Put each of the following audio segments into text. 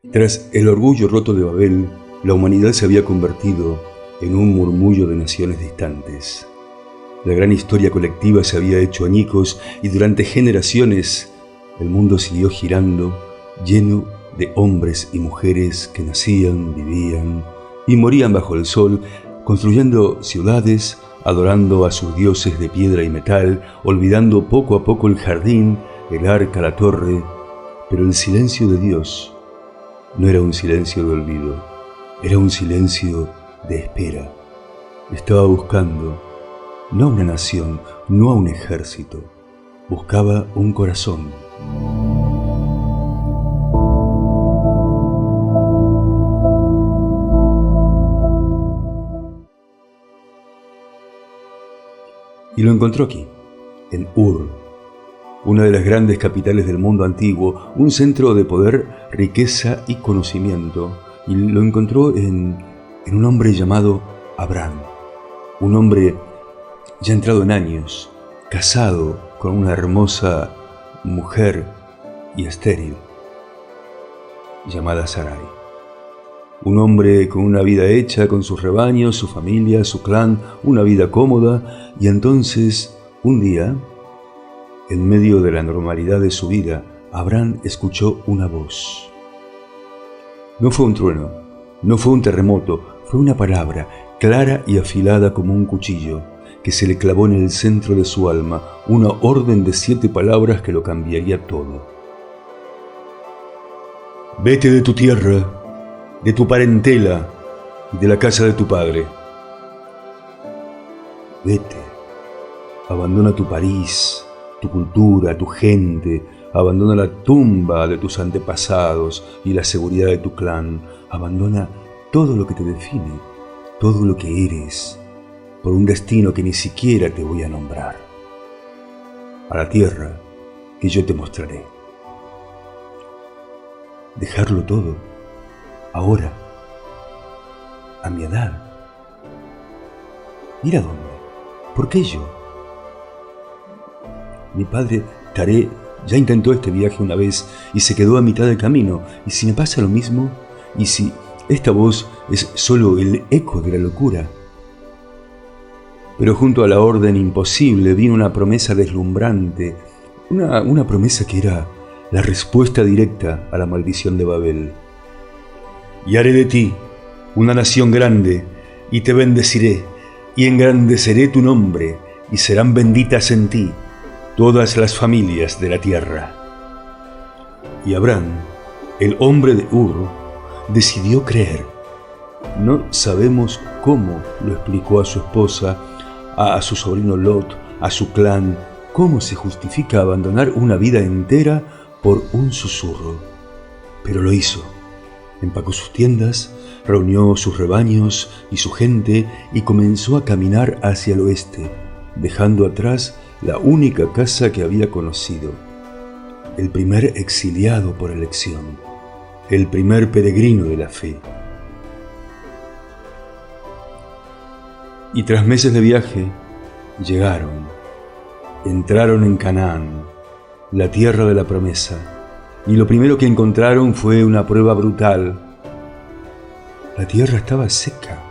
Tras el orgullo roto de Babel, la humanidad se había convertido en un murmullo de naciones distantes. La gran historia colectiva se había hecho añicos y durante generaciones el mundo siguió girando, lleno de hombres y mujeres que nacían, vivían y morían bajo el sol, construyendo ciudades, adorando a sus dioses de piedra y metal, olvidando poco a poco el jardín, el arca, la torre. Pero el silencio de Dios no era un silencio de olvido, era un silencio de espera. Estaba buscando no a una nación, no a un ejército, buscaba un corazón. Y lo encontró aquí, en Ur, una de las grandes capitales del mundo antiguo, un centro de poder, riqueza y conocimiento. Y lo encontró en un hombre llamado Abraham, un hombre ya entrado en años, casado con una hermosa mujer y estéril, llamada Sarai. Un hombre con una vida hecha, con sus rebaños, su familia, su clan, una vida cómoda. Y entonces, un día, en medio de la normalidad de su vida, Abraham escuchó una voz. No fue un trueno, no fue un terremoto, fue una palabra, clara y afilada como un cuchillo, que se le clavó en el centro de su alma, una orden de 7 palabras que lo cambiaría todo. Vete de tu tierra, de tu parentela y de la casa de tu padre. Vete, abandona tu París, tu cultura, tu gente, abandona la tumba de tus antepasados y la seguridad de tu clan, abandona todo lo que te define, todo lo que eres, por un destino que ni siquiera te voy a nombrar, a la tierra que yo te mostraré. Dejarlo todo, ahora, a mi edad. ¿Ir a dónde? ¿Por qué yo? Mi padre, Taré, ya intentó este viaje una vez y se quedó a mitad del camino. ¿Y si me pasa lo mismo? ¿Y si esta voz es solo el eco de la locura? Pero junto a la orden imposible vino una promesa deslumbrante, una promesa que era la respuesta directa a la maldición de Babel. Y haré de ti una nación grande, y te bendeciré, y engrandeceré tu nombre, y serán benditas en ti todas las familias de la tierra. Y Abraham, el hombre de Ur, decidió creer. No sabemos cómo lo explicó a su esposa, a su sobrino Lot, a su clan, cómo se justifica abandonar una vida entera por un susurro. Pero lo hizo. Empacó sus tiendas, reunió sus rebaños y su gente y comenzó a caminar hacia el oeste, dejando atrás la única casa que había conocido, el primer exiliado por elección, el primer peregrino de la fe. Y tras meses de viaje, entraron en Canaán, la tierra de la promesa, y lo primero que encontraron fue una prueba brutal. La tierra estaba seca,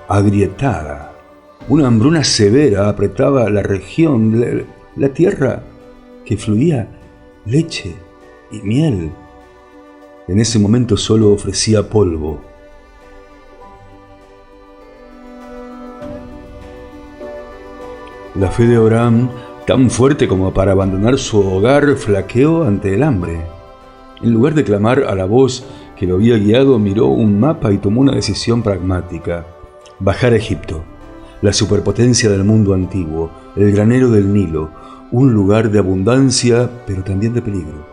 agrietada. Una hambruna severa apretaba la región, la tierra que fluía leche y miel. En ese momento solo ofrecía polvo. La fe de Abraham, tan fuerte como para abandonar su hogar, flaqueó ante el hambre. En lugar de clamar a la voz que lo había guiado, miró un mapa y tomó una decisión pragmática: bajar a Egipto, la superpotencia del mundo antiguo, el granero del Nilo, un lugar de abundancia, pero también de peligro.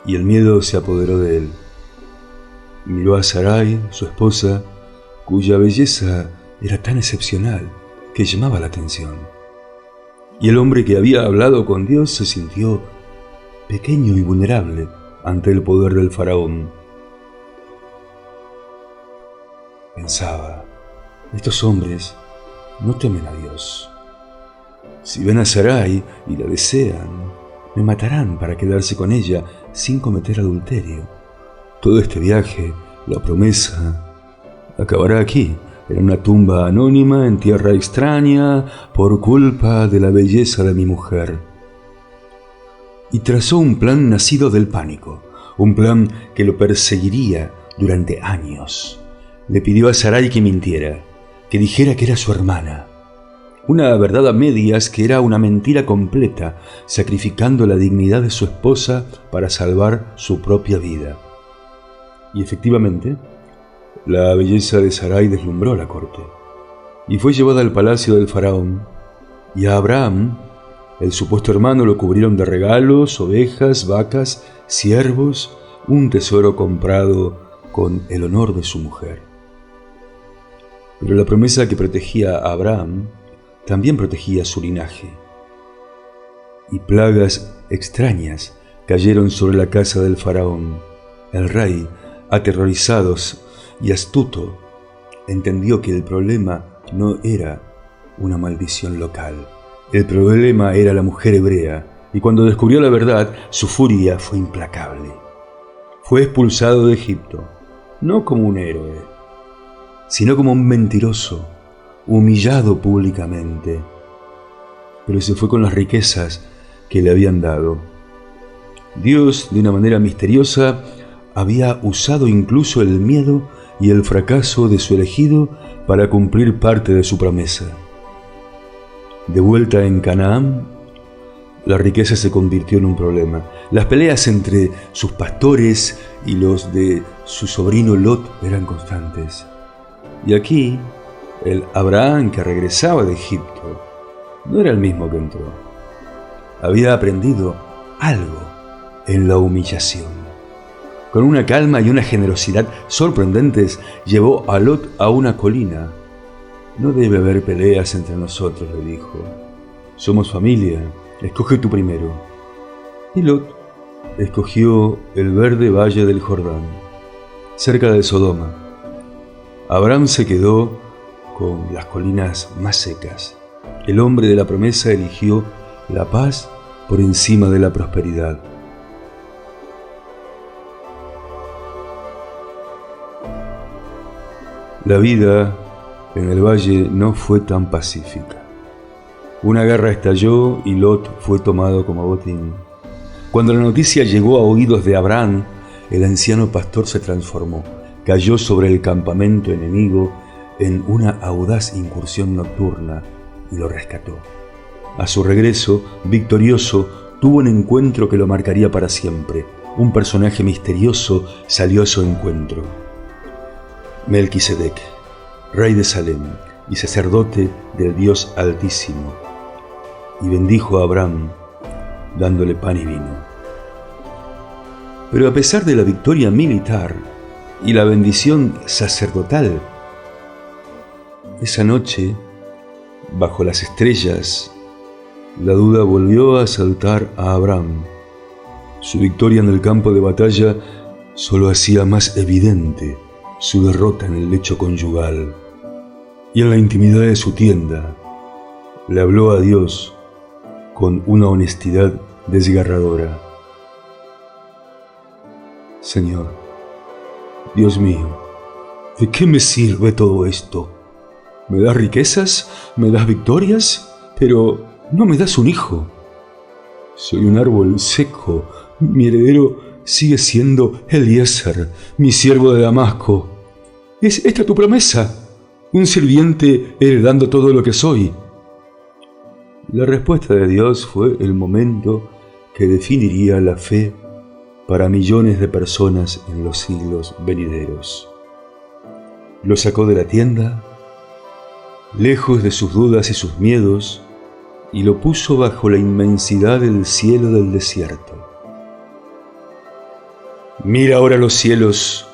Y el miedo se apoderó de él. Miró a Sarai, su esposa, cuya belleza era tan excepcional que llamaba la atención. Y el hombre que había hablado con Dios se sintió pequeño y vulnerable ante el poder del faraón. Pensaba, estos hombres no temen a Dios. Si ven a Sarai y la desean, me matarán para quedarse con ella sin cometer adulterio. Todo este viaje, la promesa, acabará aquí, en una tumba anónima en tierra extraña por culpa de la belleza de mi mujer. Y trazó un plan nacido del pánico, un plan que lo perseguiría durante años. Le pidió a Sarai que mintiera, que dijera que era su hermana. Una verdad a medias que era una mentira completa, sacrificando la dignidad de su esposa para salvar su propia vida. Y efectivamente, la belleza de Sarai deslumbró a la corte, y fue llevada al palacio del faraón, y a Abraham, el supuesto hermano, lo cubrieron de regalos, ovejas, vacas, siervos, un tesoro comprado con el honor de su mujer. Pero la promesa que protegía a Abraham también protegía su linaje, y plagas extrañas cayeron sobre la casa del faraón. El rey, aterrorizado y astuto, entendió que el problema no era una maldición local. El problema era la mujer hebrea, y cuando descubrió la verdad, su furia fue implacable. Fue expulsado de Egipto, no como un héroe, sino como un mentiroso, humillado públicamente. Pero se fue con las riquezas que le habían dado. Dios, de una manera misteriosa, había usado incluso el miedo y el fracaso de su elegido para cumplir parte de su promesa. De vuelta en Canaán, la riqueza se convirtió en un problema. Las peleas entre sus pastores y los de su sobrino Lot eran constantes. Y aquí, el Abraham que regresaba de Egipto no era el mismo que entró. Había aprendido algo en la humillación. Con una calma y una generosidad sorprendentes, llevó a Lot a una colina. No debe haber peleas entre nosotros, le dijo. Somos familia, escoge tú primero. Y Lot escogió el verde valle del Jordán, cerca de Sodoma. Abraham se quedó con las colinas más secas. El hombre de la promesa eligió la paz por encima de la prosperidad. La vida en el valle no fue tan pacífica. Una guerra estalló y Lot fue tomado como botín. Cuando la noticia llegó a oídos de Abraham, el anciano pastor se transformó. Cayó sobre el campamento enemigo en una audaz incursión nocturna y lo rescató. A su regreso, victorioso, tuvo un encuentro que lo marcaría para siempre. Un personaje misterioso salió a su encuentro. Melquisedec, rey de Salem y sacerdote del Dios Altísimo, y bendijo a Abraham, dándole pan y vino. Pero a pesar de la victoria militar y la bendición sacerdotal, esa noche, bajo las estrellas, la duda volvió a asaltar a Abraham. Su victoria en el campo de batalla solo hacía más evidente su derrota en el lecho conyugal. Y en la intimidad de su tienda, le habló a Dios con una honestidad desgarradora. Señor, Dios mío, ¿de qué me sirve todo esto? ¿Me das riquezas? ¿Me das victorias? Pero no me das un hijo. Soy un árbol seco. Mi heredero sigue siendo Eliezer, mi siervo de Damasco. ¿Es esta tu promesa? ¿Un sirviente heredando todo lo que soy? La respuesta de Dios fue el momento que definiría la fe para millones de personas en los siglos venideros. Lo sacó de la tienda, lejos de sus dudas y sus miedos, y lo puso bajo la inmensidad del cielo del desierto. Mira ahora los cielos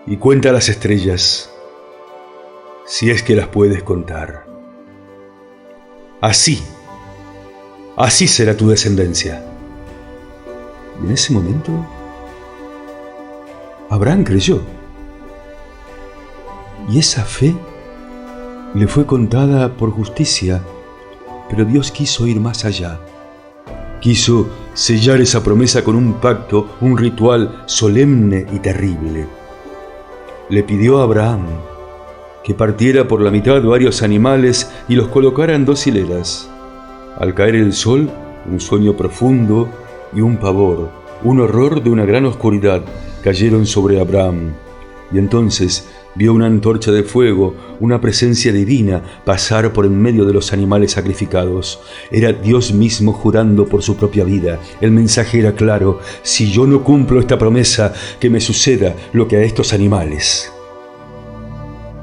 y cuenta las estrellas, si es que las puedes contar. Así será tu descendencia. Y en ese momento, Abraham creyó. Y esa fe le fue contada por justicia, pero Dios quiso ir más allá. Quiso sellar esa promesa con un pacto, un ritual solemne y terrible. Le pidió a Abraham que partiera por la mitad varios animales y los colocara en 2 hileras. Al caer el sol, un sueño profundo y un pavor, un horror de una gran oscuridad cayeron sobre Abraham. Y entonces vio una antorcha de fuego, una presencia divina pasar por en medio de los animales sacrificados. Era Dios mismo jurando por su propia vida. El mensaje era claro: si yo no cumplo esta promesa, que me suceda lo que a estos animales.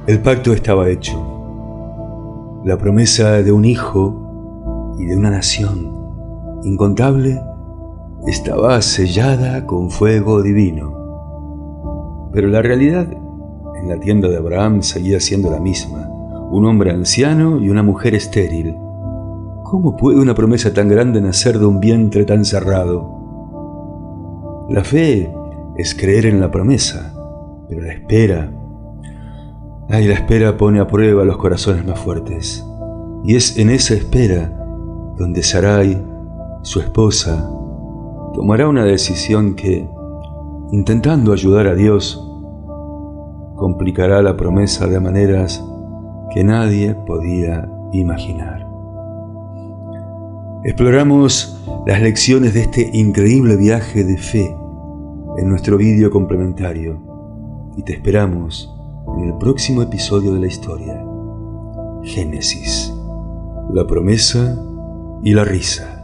El pacto estaba hecho. La promesa de un hijo y de una nación incontable estaba sellada con fuego divino. Pero la realidad en la tienda de Abraham seguía siendo la misma: un hombre anciano y una mujer estéril. ¿Cómo puede una promesa tan grande nacer de un vientre tan cerrado? La fe es creer en la promesa, pero la espera... la espera pone a prueba los corazones más fuertes. Y es en esa espera donde Sarai, su esposa, tomará una decisión que, intentando ayudar a Dios, complicará la promesa de maneras que nadie podía imaginar. Exploramos las lecciones de este increíble viaje de fe en nuestro vídeo complementario y te esperamos en el próximo episodio de la historia. Génesis, la promesa y la risa.